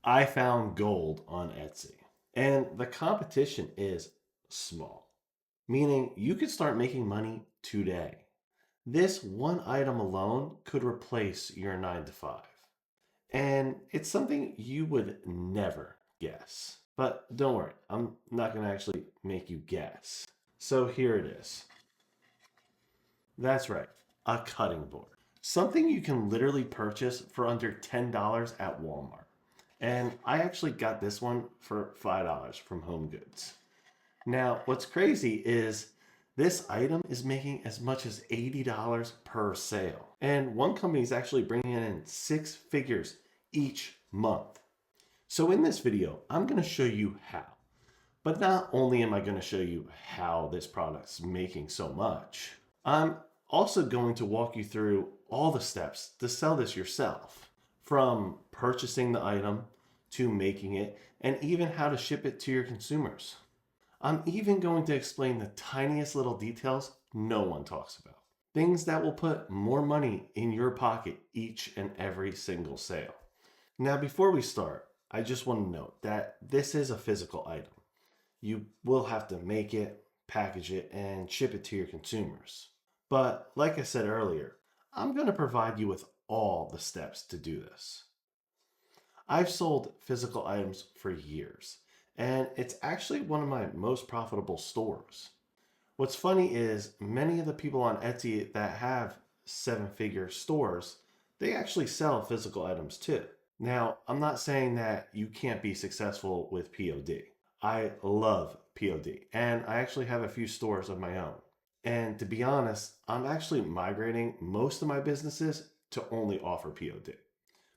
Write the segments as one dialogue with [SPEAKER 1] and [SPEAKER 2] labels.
[SPEAKER 1] I found gold on Etsy, and the competition is small, meaning you could start making money today. This one item alone could replace your 9 to 5. And it's something you would never guess. But don't worry, I'm not going to actually make you guess. So here it is. That's right, a cutting board. Something you can literally purchase for under $10 at Walmart. And I actually got this one for $5 from Home Goods. Now, what's crazy is this item is making as much as $80 per sale. And one company is actually bringing in six figures each month. So in this video, I'm going to show you how. But not only am I going to show you how this product's making so much, I'm also going to walk you through all the steps to sell this yourself, from purchasing the item to making it, and even how to ship it to your consumers. I'm even going to explain the tiniest little details no one talks about. Things that will put more money in your pocket each and every single sale. Now, before we start, I just want to note that this is a physical item. You will have to make it, package it, and ship it to your consumers. But like I said earlier, I'm going to provide you with all the steps to do this. I've sold physical items for years, and it's actually one of my most profitable stores. What's funny is many of the people on Etsy that have seven-figure stores, they actually sell physical items too. Now, I'm not saying that you can't be successful with POD. I love POD, and I actually have a few stores of my own. And to be honest, I'm actually migrating most of my businesses to only offer POD.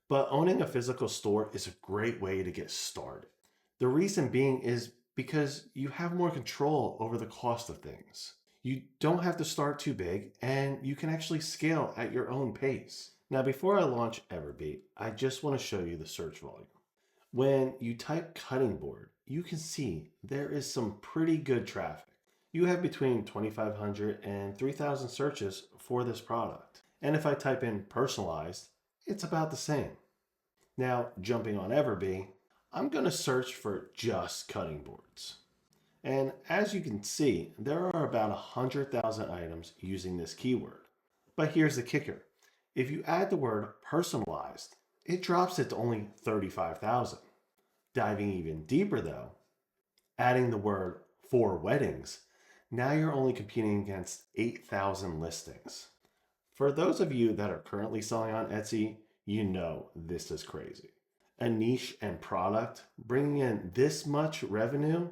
[SPEAKER 1] But owning a physical store is a great way to get started. The reason being is because you have more control over the cost of things. You don't have to start too big, and you can actually scale at your own pace. Now, before I launch Everbee, I just want to show you the search volume. When you type cutting board, you can see there is some pretty good traffic. You have between 2,500 and 3,000 searches for this product. And if I type in personalized, it's about the same. Now, jumping on Everbee, I'm going to search for just cutting boards. And as you can see, there are about 100,000 items using this keyword. But here's the kicker. If you add the word personalized, it drops it to only 35,000. Diving even deeper though, adding the word for weddings, now you're only competing against 8,000 listings. For those of you that are currently selling on Etsy, you know this is crazy. A niche and product bringing in this much revenue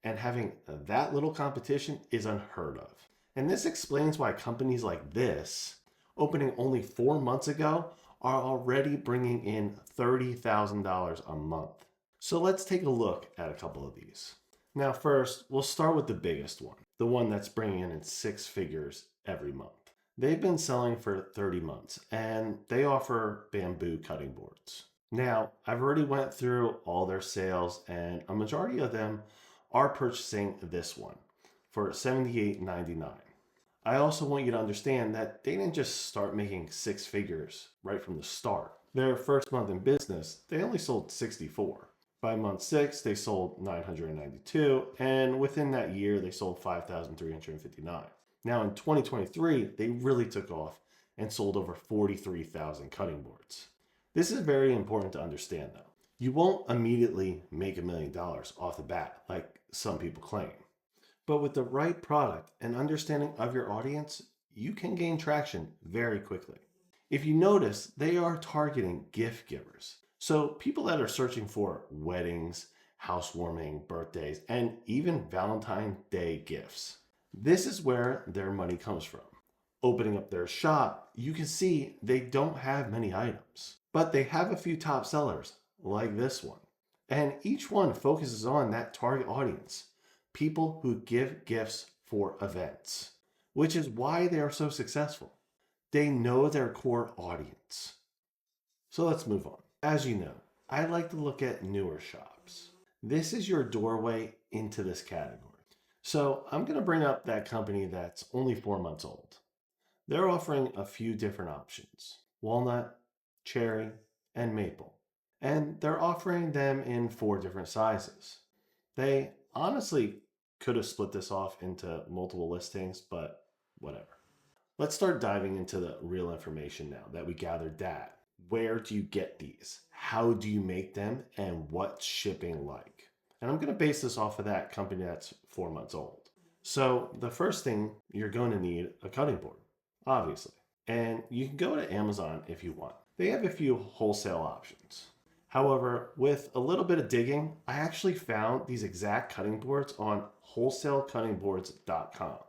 [SPEAKER 1] and having that little competition is unheard of. And this explains why companies like this, opening only 4 months ago, are already bringing in $30,000 a month. So let's take a look at a couple of these. Now first, we'll start with the biggest one, the one that's bringing in six figures every month. They've been selling for 30 months and they offer bamboo cutting boards. Now, I've already went through all their sales and a majority of them are purchasing this one for $78.99. I also want you to understand that they didn't just start making six figures right from the start. Their first month in business, they only sold 64. By month 6, they sold 992, and within that year, they sold 5,359. Now in 2023, they really took off and sold over 43,000 cutting boards. This is very important to understand though. You won't immediately make $1 million off the bat like some people claim. But with the right product and understanding of your audience, you can gain traction very quickly. If you notice, they are targeting gift givers. So people that are searching for weddings, housewarming, birthdays, and even Valentine's Day gifts. This is where their money comes from. Opening up their shop, you can see they don't have many items, but they have a few top sellers like this one. And each one focuses on that target audience, people who give gifts for events, which is why they are so successful. They know their core audience. So let's move on. As you know, I like to look at newer shops. This is your doorway into this category. So I'm going to bring up that company that's only 4 months old. They're offering a few different options: walnut, cherry, and maple. And they're offering them in 4 different sizes. They honestly could have split this off into multiple listings, but whatever. Let's start diving into the real information now that we gathered that. Where do you get these? How do you make them? And what's shipping like? And I'm going to base this off of that company that's 4 months old. So the first thing, you're going to need a cutting board, obviously. And you can go to Amazon if you want. They have a few wholesale options. However, with a little bit of digging, I actually found these exact cutting boards on wholesalecuttingboards.com.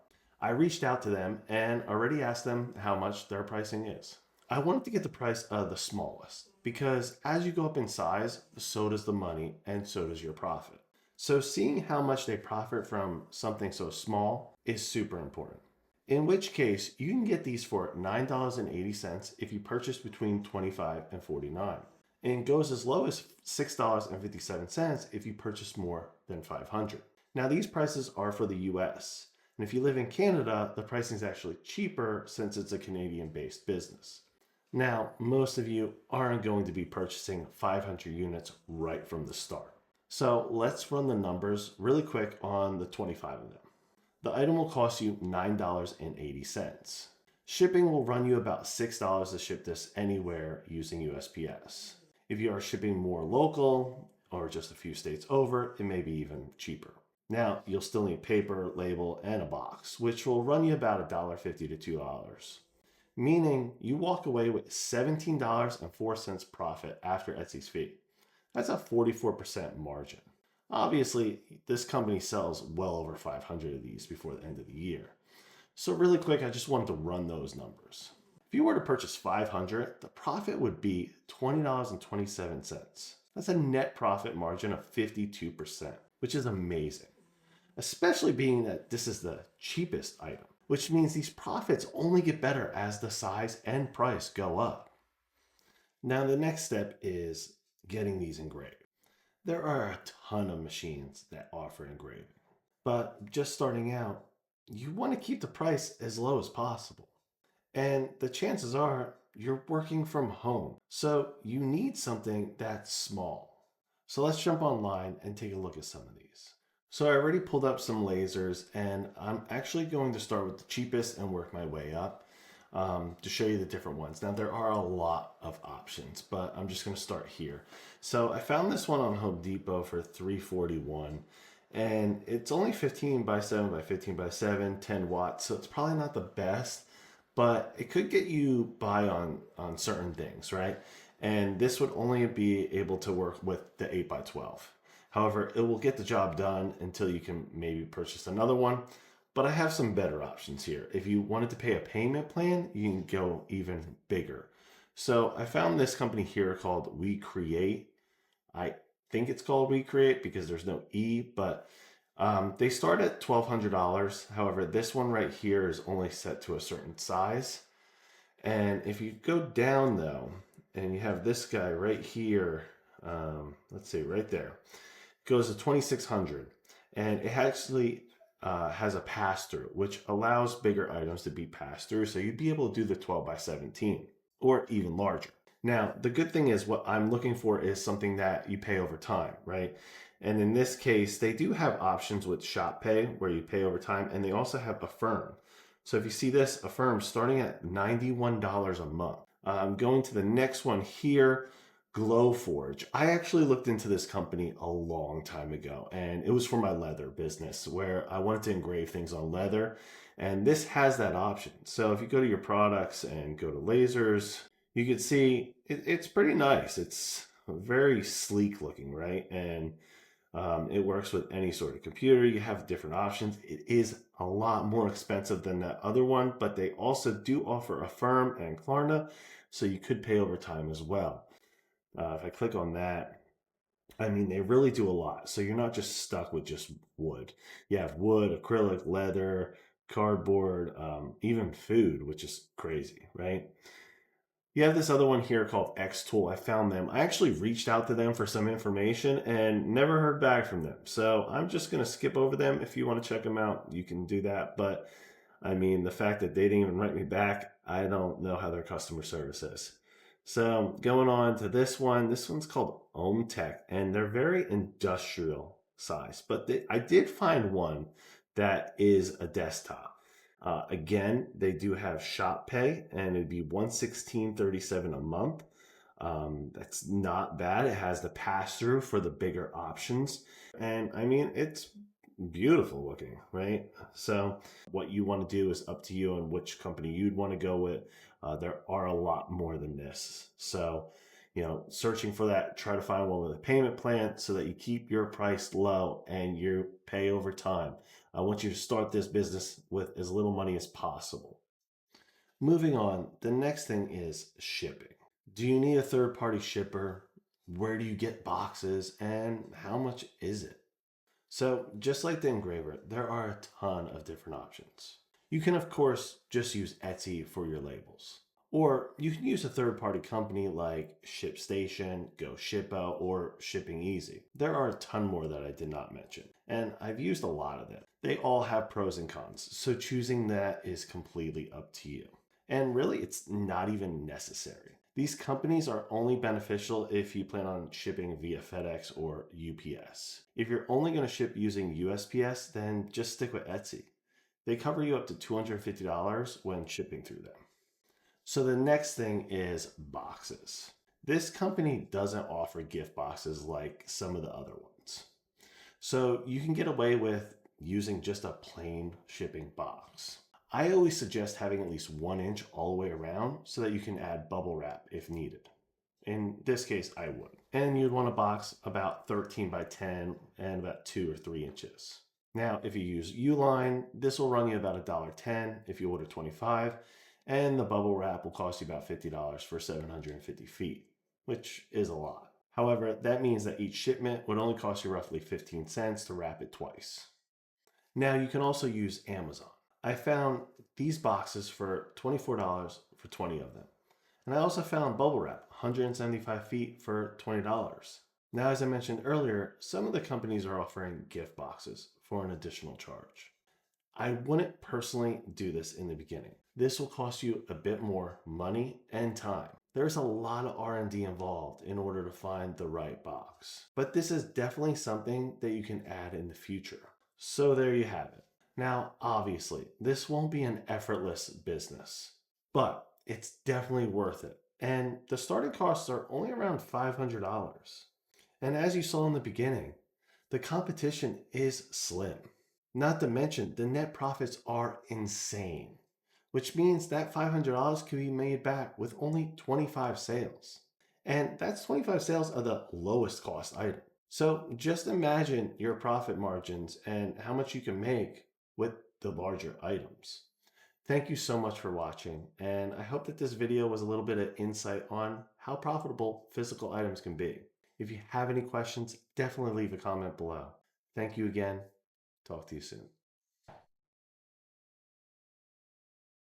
[SPEAKER 1] I reached out to them and already asked them how much their pricing is. I wanted to get the price of the smallest because as you go up in size, so does the money and so does your profit. So seeing how much they profit from something so small is super important. In which case, you can get these for $9.80 if you purchase between 25 and 49. And it goes as low as $6.57 if you purchase more than 500. Now these prices are for the US. And if you live in Canada, the pricing is actually cheaper since it's a Canadian-based business. Now, most of you aren't going to be purchasing 500 units right from the start. So let's run the numbers really quick on the 25 of them. The item will cost you $9.80. Shipping will run you about $6 to ship this anywhere using USPS. If you are shipping more local or just a few states over, it may be even cheaper. Now, you'll still need paper, label, and a box, which will run you about $1.50 to $2. Meaning you walk away with $17.04 profit after Etsy's fee. That's a 44% margin. Obviously, this company sells well over 500 of these before the end of the year. So really quick, I just wanted to run those numbers. If you were to purchase 500, the profit would be $20.27. That's a net profit margin of 52%, which is amazing. Especially being that this is the cheapest item, which means these profits only get better as the size and price go up. Now the next step is getting these engraved. There are a ton of machines that offer engraving, but just starting out, you want to keep the price as low as possible. And the chances are you're working from home, so you need something that's small. So let's jump online and take a look at some of these. So I already pulled up some lasers and I'm actually going to start with the cheapest and work my way up to show you the different ones. Now there are a lot of options, but I'm just going to start here. So I found this one on Home Depot for $341 and it's only 15 by 7 by 15 by 7, 10 watts. So it's probably not the best, but it could get you by on certain things, right? And this would only be able to work with the 8 by 12. However, it will get the job done until you can maybe purchase another one. But I have some better options here. If you wanted to pay a payment plan, you can go even bigger. So I found this company here called We Create. I think it's called We Create because there's no E, but they start at $1,200. However, this one right here is only set to a certain size. And if you go down though, and you have this guy right here, let's see, right there, goes to 2,600, and it actually has a pass-through, which allows bigger items to be passed through. So you'd be able to do the 12 by 17 or even larger. Now, the good thing is what I'm looking for is something that you pay over time, right? And in this case, they do have options with Shop Pay where you pay over time, and they also have Affirm. So if you see this, Affirm starting at $91 a month. Going to the next one here, Glowforge. I actually looked into this company a long time ago, and it was for my leather business where I wanted to engrave things on leather, and this has that option. So if you go to your products and go to lasers, you can see it's pretty nice. It's very sleek looking, right? And it works with any sort of computer. You have different options. It is a lot more expensive than that other one, but they also do offer Affirm and Klarna, so you could pay over time as well. If I click on that, I mean, they really do a lot. So you're not just stuck with just wood. You have wood, acrylic, leather, cardboard, even food, which is crazy, right? You have this other one here called X Tool. I found them. I actually reached out to them for some information and never heard back from them. So I'm just going to skip over them. If you want to check them out, you can do that. But I mean, the fact that they didn't even write me back, I don't know how their customer service is. So going on to this one's called Ohm Tech, and they're very industrial size. But I did find one that is a desktop. Again, they do have shop pay, and it'd be 116.37 a month. That's not bad. It has the pass through for the bigger options, and I mean it's beautiful looking, right? So what you want to do is up to you on which company you'd want to go with. There are a lot more than this. So, searching for that, try to find one with a payment plan so that you keep your price low and you pay over time. I want you to start this business with as little money as possible. Moving on, the next thing is shipping. Do you need a third party shipper? Where do you get boxes and how much is it? So, just like the engraver, there are a ton of different options. You can, of course, just use Etsy for your labels. Or you can use a third party company like ShipStation, GoShippo, or Shipping Easy. There are a ton more that I did not mention, and I've used a lot of them. They all have pros and cons, so choosing that is completely up to you. And really, it's not even necessary. These companies are only beneficial if you plan on shipping via FedEx or UPS. If you're only going to ship using USPS, then just stick with Etsy. They cover you up to $250 when shipping through them. So the next thing is boxes. This company doesn't offer gift boxes like some of the other ones. So you can get away with using just a plain shipping box. I always suggest having at least 1 inch all the way around so that you can add bubble wrap if needed. In this case, I would. And you'd want a box about 13 by 10 and about 2 or 3 inches. Now, if you use Uline, this will run you about $1.10 if you order 25, and the bubble wrap will cost you about $50 for 750 feet, which is a lot. However, that means that each shipment would only cost you roughly 15 cents to wrap it twice. Now, you can also use Amazon. I found these boxes for $24 for 20 of them. And I also found bubble wrap, 175 feet for $20. Now, as I mentioned earlier, some of the companies are offering gift boxes for an additional charge. I wouldn't personally do this in the beginning. This will cost you a bit more money and time. There's a lot of R&D involved in order to find the right box. But this is definitely something that you can add in the future. So there you have it. Now, obviously, this won't be an effortless business, but it's definitely worth it. And the starting costs are only around $500. And as you saw in the beginning, the competition is slim. Not to mention, the net profits are insane, which means that $500 could be made back with only 25 sales. And that's 25 sales of the lowest cost item. So just imagine your profit margins and how much you can make with the larger items. Thank you so much for watching, and I hope that this video was a little bit of insight on how profitable physical items can be. If you have any questions, definitely leave a comment below. Thank you again. Talk to you soon.